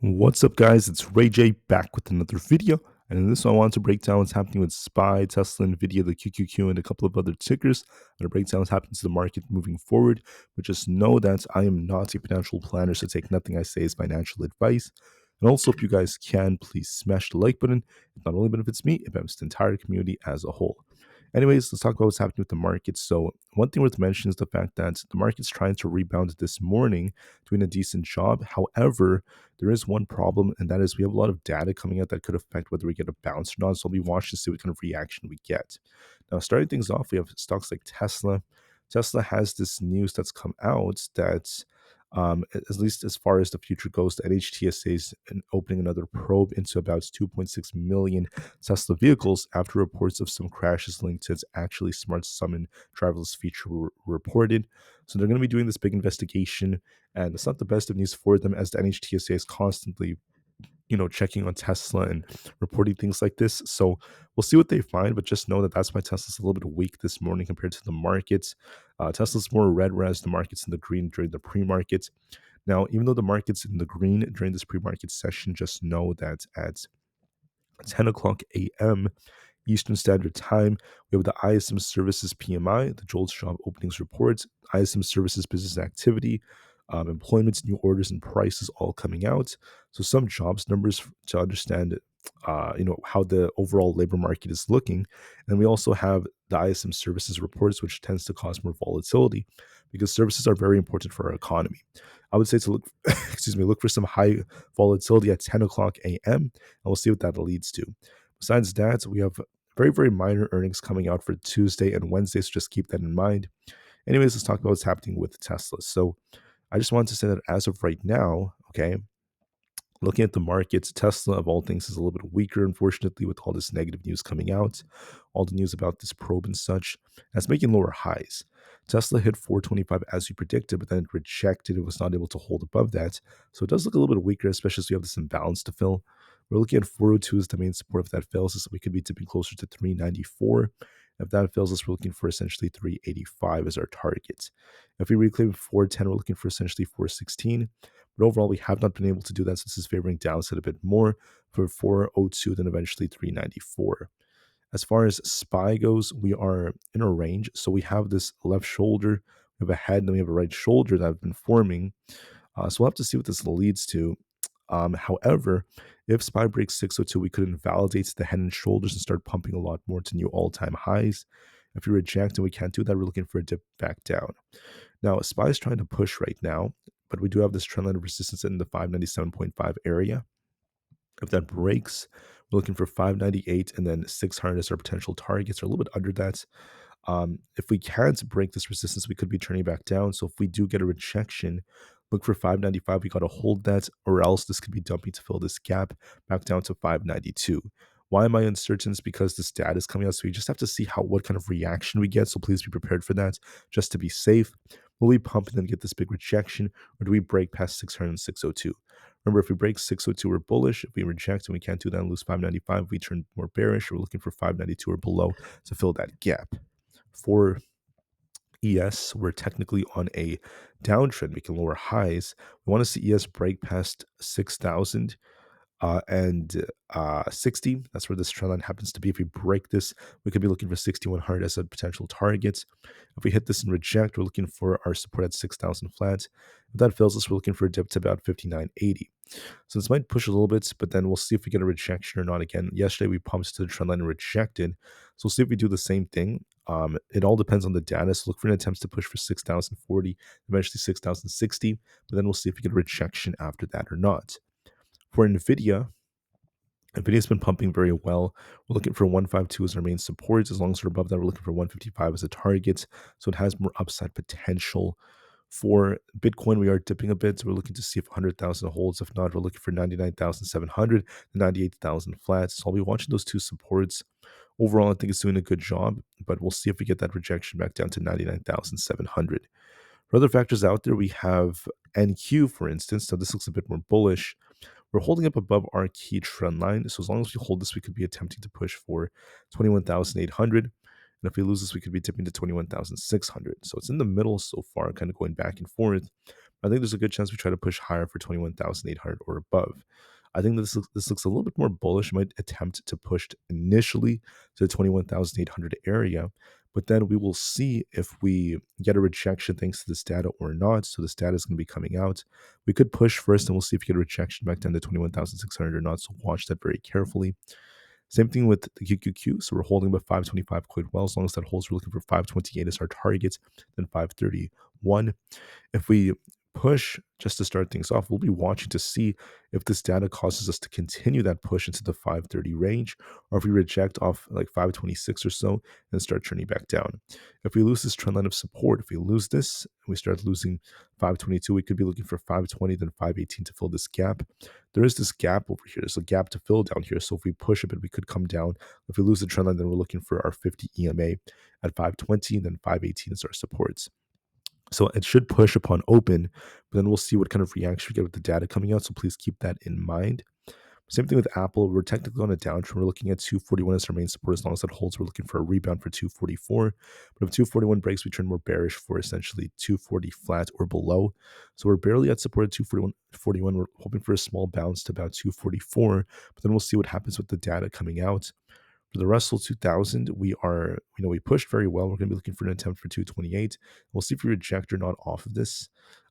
What's up, guys? It's Rey-Jay back with another video. And in this one, I want to break down what's happening with SPY, Tesla, Nvda, the QQQ, and a couple of other tickers. I'm going to break down what's happening to the market moving forward. But just know that I am not a financial planner, so take nothing I say as financial advice. And also, if you guys can, please smash the like button. It not only benefits me, it benefits the entire community as a whole. Anyways, let's talk about what's happening with the market. So, one thing worth mentioning is the fact that the market's trying to rebound this morning, doing a decent job. However, there is one problem, and that is we have a lot of data coming out that could affect whether we get a bounce or not. So, I'll be watching to see what kind of reaction we get. Now, starting things off, we have stocks like Tesla. Tesla has this news that's come out that at least as far as the future goes, the NHTSA is opening another probe into about 2.6 million Tesla vehicles after reports of some crashes linked to its actually smart summon driverless feature were reported. So they're going to be doing this big investigation, and it's not the best of news for them as the NHTSA is constantly checking on Tesla and reporting things like this. So we'll see what they find, but just know that that's why Tesla's a little bit weak this morning compared to the markets. Tesla's more red, whereas the market's in the green during the pre-market. Now, even though the market's in the green during this pre-market session, just know that at 10 o'clock a.m. Eastern Standard Time, we have the ISM Services PMI, the JOLTS job openings report, ISM Services business activity, employment, new orders, and prices all coming out. So some jobs numbers to understand, how the overall labor market is looking. And we also have the ISM Services reports, which tends to cause more volatility because services are very important for our economy. I would say to look, look for some high volatility at 10 o'clock a.m. and we'll see what that leads to. Besides that, we have very, very minor earnings coming out for Tuesday and Wednesday, so just keep that in mind. Anyways, let's talk about what's happening with Tesla. So I just wanted to say that as of right now, okay, looking at the markets, Tesla, of all things, is a little bit weaker, unfortunately, with all this negative news coming out, all the news about this probe and such. That's making lower highs. Tesla hit 425 as we predicted, but then it rejected. It was not able to hold above that. So it does look a little bit weaker, especially as we have this imbalance to fill. We're looking at 402 as the main support. If that fails us, we could be tipping closer to 394. If that fails us, we're looking for essentially 385 as our target. If we reclaim 410, we're looking for essentially 416. But overall, we have not been able to do that. So this is favoring downside a bit more for 402, then eventually 394. As far as SPY goes, we are in a range. So we have this left shoulder, we have a head, and then we have a right shoulder that have been forming. So we'll have to see what this leads to. However, if SPY breaks 602, we could invalidate the head and shoulders and start pumping a lot more to new all-time highs. If we reject and we can't do that, we're looking for a dip back down. Now, SPY is trying to push right now, but we do have this trendline of resistance in the 597.5 area. If that breaks, we're looking for 598 and then 600 as our potential targets, or a little bit under that. If we can't break this resistance, we could be turning back down. So if we do get a rejection, look for 595. We got to hold that, or else this could be dumping to fill this gap back down to 592. Why am I uncertain? It's because this data is coming out, so we just have to see what kind of reaction we get. So please be prepared for that, just to be safe. Will we pump and then get this big rejection, or do we break past 600 and 602? Remember, if we break 602, we're bullish. If we reject and we can't do that and lose 595, we turn more bearish. We're looking for 592 or below to fill that gap. For ES, we're technically on a downtrend, making lower highs. We want to see ES break past 6,000 and 60. That's where this trend line happens to be. If we break this, we could be looking for 6,100 as a potential target. If we hit this and reject, we're looking for our support at 6,000 flat. If that fails us, we're looking for a dip to about 5,980. So this might push a little bit, but then we'll see if we get a rejection or not. Again, yesterday we pumped to the trend line and rejected. So we'll see if we do the same thing. It all depends on the data. So look for an attempt to push for 6,040, eventually 6,060, but then we'll see if we get a rejection after that or not. For Nvda, Nvidia's been pumping very well. We're looking for 152 as our main support. As long as we're above that, we're looking for 155 as a target. So it has more upside potential. For Bitcoin, we are dipping a bit. So we're looking to see if 100,000 holds. If not, we're looking for 99,700 and 98,000 flats. So I'll be watching those two supports. Overall, I think it's doing a good job, but we'll see if we get that rejection back down to 99,700. For other factors out there, we have NQ, for instance. So this looks a bit more bullish. We're holding up above our key trend line. So as long as we hold this, we could be attempting to push for 21,800. And if we lose this, we could be tipping to 21,600. So it's in the middle so far, kind of going back and forth. I think there's a good chance we try to push higher for 21,800 or above. I think this looks a little bit more bullish. Might attempt to push initially to the 21,800 area, but then we will see if we get a rejection thanks to this data or not. So this data is going to be coming out. We could push first, and we'll see if we get a rejection back down to 21,600 or not. So watch that very carefully. Same thing with the QQQ. So we're holding about 525 quite well. As long as that holds, we're looking for 528 as our target, then 531. If we push just to start things off, we'll be watching to see if this data causes us to continue that push into the 530 range, or if we reject off like 526 or so and start turning back down. If we lose this trend line of support, if we lose this and we start losing 522, we could be looking for 520, then 518 to fill this gap. There is this gap over here. There's a gap to fill down here. So if we push a bit, we could come down. If we lose the trend line, then we're looking for our 50 EMA at 520, then 518 is our supports. So it should push upon open, but then we'll see what kind of reaction we get with the data coming out. So please keep that in mind. Same thing with Aapl. We're technically on a downtrend. We're looking at 241 as our main support. As long as that holds, we're looking for a rebound for 244. But if 241 breaks, we turn more bearish for essentially 240 flat or below. So we're barely at support at 241. We're hoping for a small bounce to about 244. But then we'll see what happens with the data coming out. For the Russell 2000, we pushed very well. We're going to be looking for an attempt for 228. We'll see if we reject or not off of this.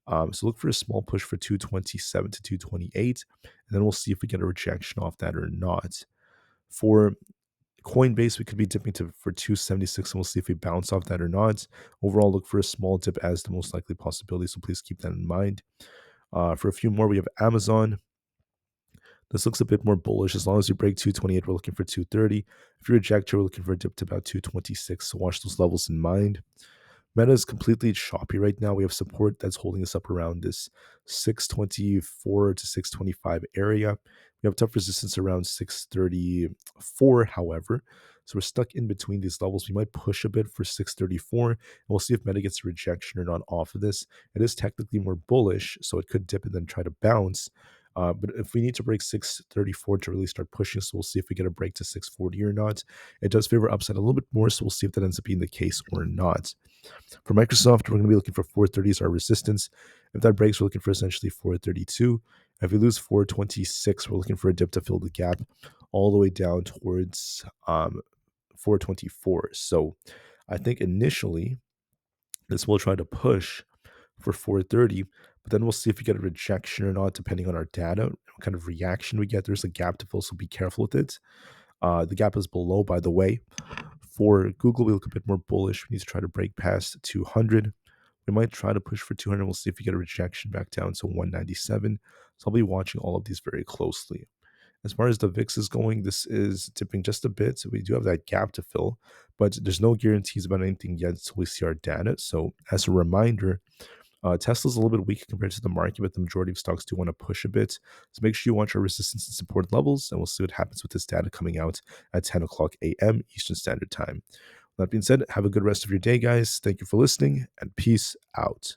So look for a small push for 227 to 228, and then we'll see if we get a rejection off that or not. For Coinbase, we could be dipping for 276, and we'll see if we bounce off that or not. Overall, look for a small dip as the most likely possibility, so please keep that in mind. For a few more, we have Amazon. This looks a bit more bullish. As long as you break 228, we're looking for 230. If you reject, we're looking for a dip to about 226. So watch those levels in mind. Meta is completely choppy right now. We have support that's holding us up around this 624 to 625 area. We have tough resistance around 634, however. So we're stuck in between these levels. We might push a bit for 634, and we'll see if Meta gets a rejection or not off of this. It is technically more bullish, so it could dip and then try to bounce. But if we need to break 634 to really start pushing, so we'll see if we get a break to 640 or not. It does favor upside a little bit more, so we'll see if that ends up being the case or not. For Microsoft, we're going to be looking for 430 as our resistance. If that breaks, we're looking for essentially 432. If we lose 426, we're looking for a dip to fill the gap all the way down towards 424. So I think initially this will try to push for 430, but then we'll see if we get a rejection or not, depending on our data, what kind of reaction we get. There's a gap to fill, so be careful with it. The gap is below, by the way. For Google, we look a bit more bullish. We need to try to break past 200. We might try to push for 200. We'll see if we get a rejection back down to 197. So I'll be watching all of these very closely. As far as the VIX is going, this is dipping just a bit. So we do have that gap to fill, but there's no guarantees about anything yet until we see our data. So as a reminder, Tesla's a little bit weak compared to the market, but the majority of stocks do want to push a bit. So make sure you watch our resistance and support levels, and we'll see what happens with this data coming out at 10 o'clock a.m. Eastern Standard Time. That being said, have a good rest of your day, guys. Thank you for listening, and peace out.